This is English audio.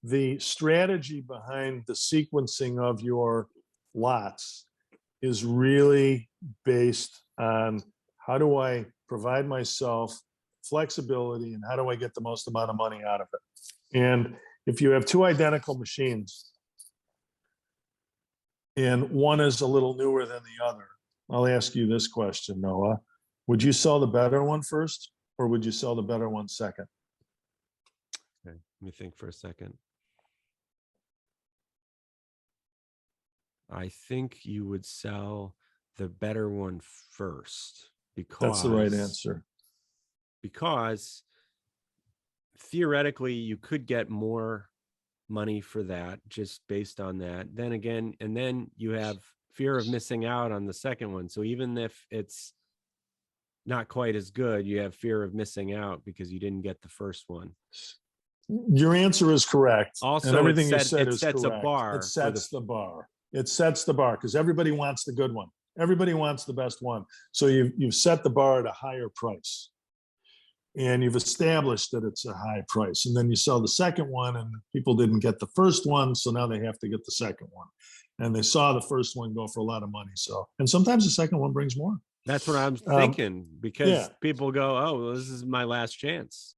the strategy behind the sequencing of your lots is really based on how do I provide myself flexibility and how do I get the most amount of money out of it. And if you have two identical machines and one is a little newer than the other, I'll ask you this question, Noah. Would you sell the better one first, or would you sell the better one second? Okay, let me think for a second. I think you would sell the better one first because That's the right answer. Because theoretically you could get more money for that just based on that. Then again, and then you have fear of missing out on the second one. So even if it's not quite as good, you have fear of missing out because you didn't get the first one. Your answer is correct. Also, and everything you said is sets correct. a bar. It sets the bar. It sets the bar because everybody wants the good one. Everybody wants the best one. So you've set the bar at a higher price. And you've established that it's a high price. And then you sell the second one and people didn't get the first one. So now they have to get the second one. And they saw the first one go for a lot of money. So, and sometimes the second one brings more. That's what I'm thinking, because yeah. people go, oh, well, this is my last chance.